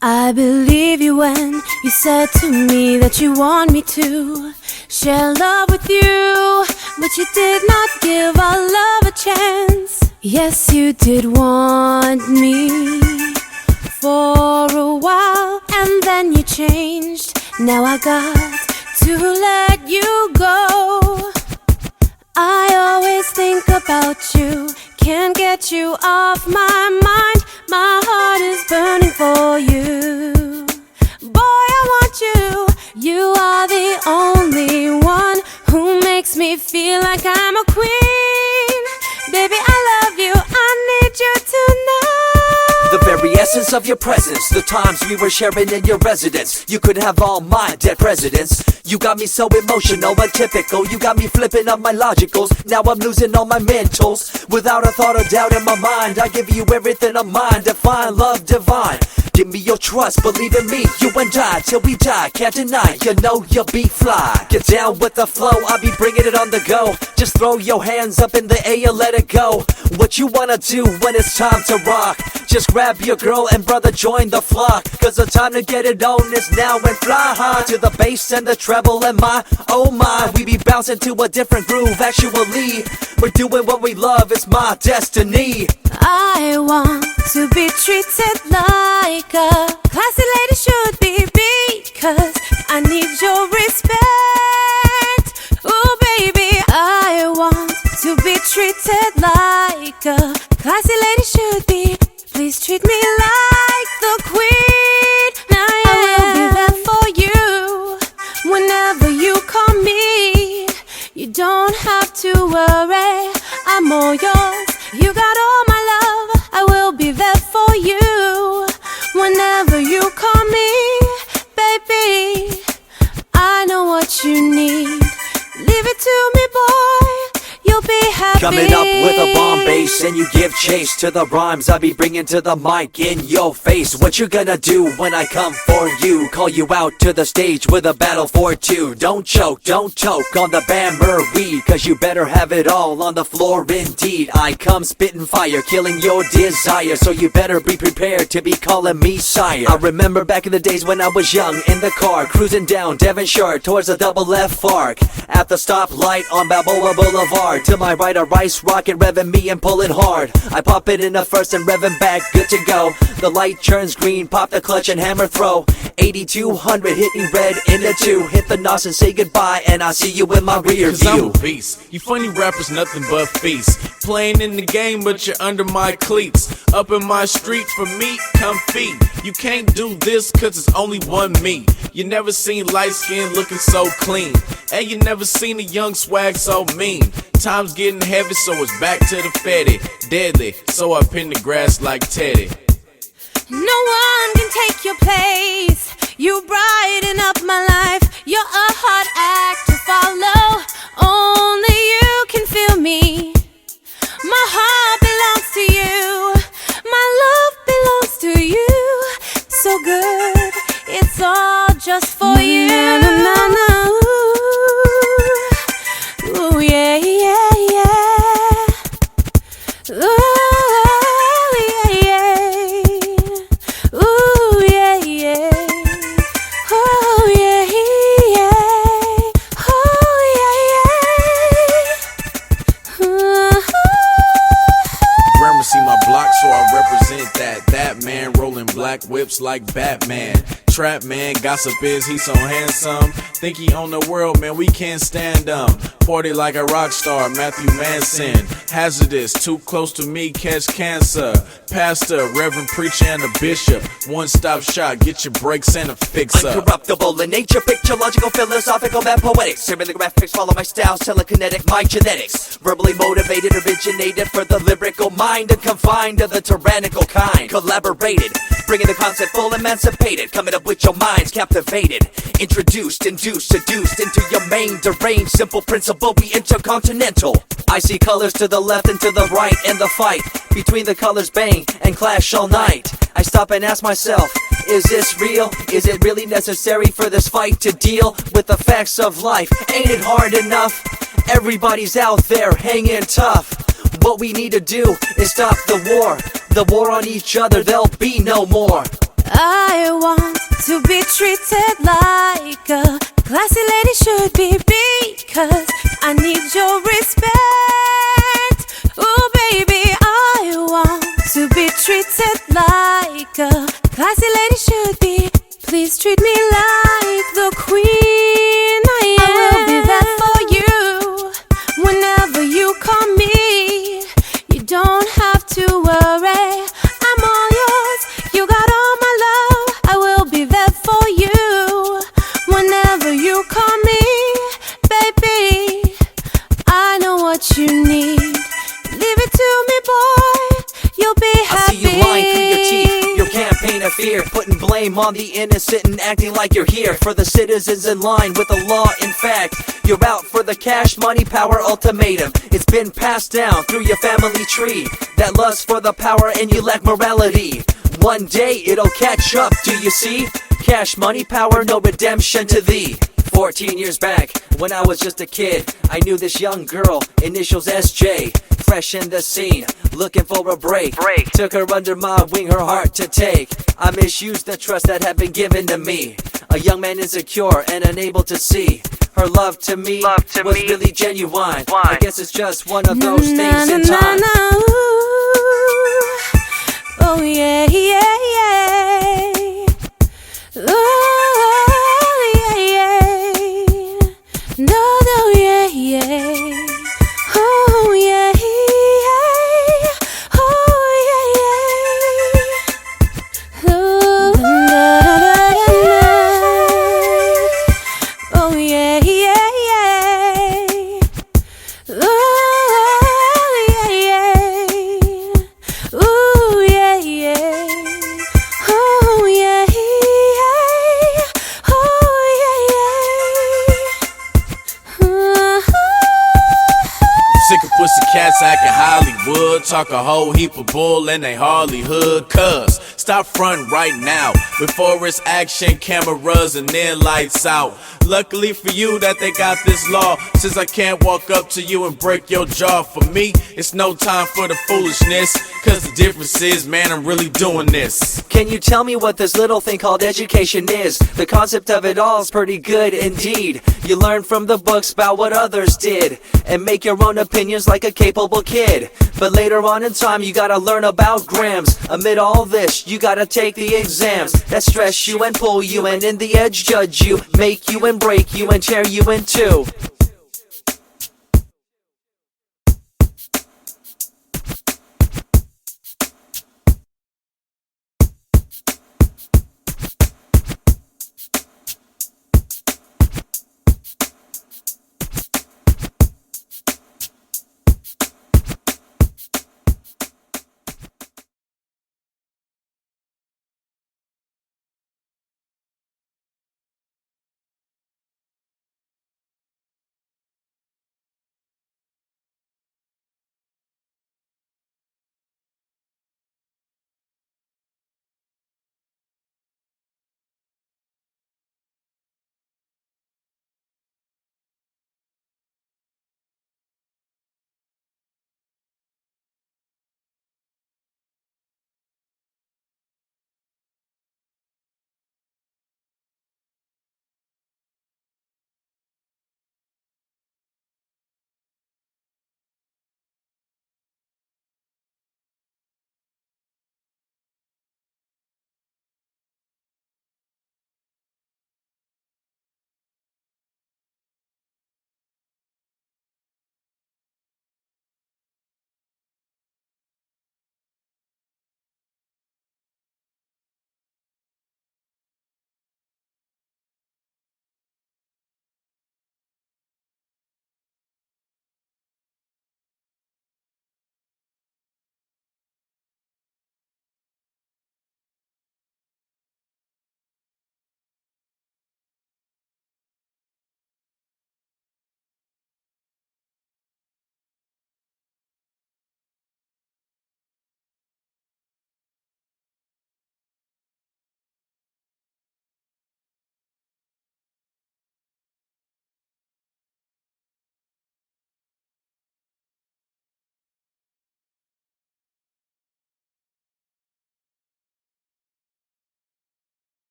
I believe you when you said to me that you want me to share love with you, but you did not give our love a chance. Yes, you did want me for a while, and then you changed. Now I got to let you go. I always think about you, can't get you off my mind. My heart is burning for you. Boy, I want you. You are the only one who makes me feel like I'm a queen. Baby, I love you, I need you tonight. The very essence of your presence, the times we were sharing in your residence. You could have all my dead presidents. You got me so emotional, atypical. You got me flipping up my logicals. Now I'm losing all my mentals. Without a thought or doubt in my mind, I give you everything of mine. Define love divine. Give me your trust, believe in me. You and I, till we die, can't deny. You know you'll be fly. Get down with the flow, I'll be bringing it on the go. Just throw your hands up in the air, let it go. What you wanna do when it's time to rock? Just grab your girl and brother, join the flock. Cause the time to get it on is now and fly high to the bass and the treble and my, oh my. We be bouncing to a different groove, actually. We're doing what we love, it's my destiny. I want to be treated like a classy lady should be, because I need your respect. Ooh baby, I want to be treated like a classy lady should be. Please treat me like the queen I will be there for you whenever you call me. You don't have to worry, I'm all yours. You got all my love, I will be there for you whenever you call me. Baby, I know what you need. Leave it to me, boy, you'll be happy. Coming up with a bomb bass and you give chase to the rhymes I be bringing to the mic in your face. What you gonna do when I come for you? Call you out to the stage with a battle for two. Don't choke on the bammer cause you better have it all on the floor indeed. I come spitting fire, killing your desire, so you better be prepared to be calling me sire. I remember back in the days when I was young in the car, cruising down Devonshire towards the double F arc. At the stoplight on Balboa Boulevard, to my right a rice rocket revving me and pulling hard. I pop it in the first and revving back, good to go. The light turns green, pop the clutch and hammer throw. 8200 hitting red in the two. Hit the nos and say goodbye, and I'll see you in my rear Cause I'm view. a beast. You funny rappers nothing but feast. Playing in the game but you're under my cleats. Up in my street for me, come feed. You can't do this cause it's only one me. You never seen light skin looking so clean, and you never seen a young swag so mean. Time's getting heavy, so it's back to the fatty. Deadly, so I pin the grass like Teddy. No one can take your place. You brighten up my life. You're a hard act to follow. Only you can feel me. My heart belongs to you. My love belongs to you. So good, it's all just for you. Ooh, yeah, yeah, yeah. Ooh, yeah, yeah. Ooh, yeah, yeah. Oh, yeah, yeah. Oh, yeah, yeah. Gramercy my block, so I represent that. That man rolling black whips like Batman. Trap man, gossip is he so handsome. Think he own the world, man, we can't stand him. Party like a rock star, Matthew Manson. Hazardous, too close to me, catch cancer. Pastor, reverend preacher, and a bishop. One-stop shop, get your breaks and a fix-up. Uncorruptible in nature, picture, logical, philosophical, and poetic. Certain graphics follow my style, telekinetic, my genetics. Verbally motivated, originated for the lyrical mind, and confined to the tyrannical kind. Collaborated, bringing the concept full emancipated, coming up with your minds captivated. Introduced, induced, seduced into your main deranged, simple principle, be intercontinental. I see colors to the left and to the right, and the fight between the colors bang and clash all night. I stop and ask myself, is this real? Is it really necessary for this fight to deal with the facts of life? Ain't it hard enough? Everybody's out there hanging tough. What we need to do is stop the war on each other, there'll be no more. I want to be treated like a classy lady should be, because I need your respect. Oh baby, I want to be treated like a classy lady should be. Please treat me like the queen I am. I will be there for you whenever you call me. You don't have to worry, I'm all yours. You got all my love. I will be there for you whenever you call me. Baby, I know what you need. Leave it to me, boy. You'll be happy. I see you lying through your teeth, your campaign of fear, putting blame on the innocent and acting like you're here for the citizens in line with the law. In fact, you're out for the cash, money, power ultimatum. It's been passed down through your family tree, that lust for the power, and you lack morality. One day it'll catch up, do you see? Cash, money, power, no redemption to thee. 14 years back, when I was just a kid, I knew this young girl, initials SJ, fresh in the scene, looking for a break. Took her under my wing, her heart to take. I misused the trust that had been given to me. A young man insecure and unable to see her love to me was really genuine. I guess it's just one of those things in time. Oh yeah, yeah, yeah. Oh yeah, yeah. No, no, yeah, yeah. Oh yeah, yeah. Oh yeah, yeah. Oh yeah, yeah, yeah. Oh yeah, yeah. Ooh yeah, yeah. Oh yeah, yeah. Oh yeah, yeah. Sick of pussy cats acting Hollywood, talk a whole heap of bull and they hardly hood. Cuz stop frontin' right now before it's action cameras and then lights out. Luckily for you that they got this law, since I can't walk up to you and break your jaw. For me, it's no time for the foolishness, cause the difference is, man, I'm really doing this. Can you tell me what this little thing called education is? The concept of it all is pretty good indeed. You learn from the books about what others did and make your own opinions like a capable kid. But later on in time you gotta learn about grams. Amid all this you gotta take the exams that stress you and pull you, and in the edge judge you, make you and break you and tear you in two.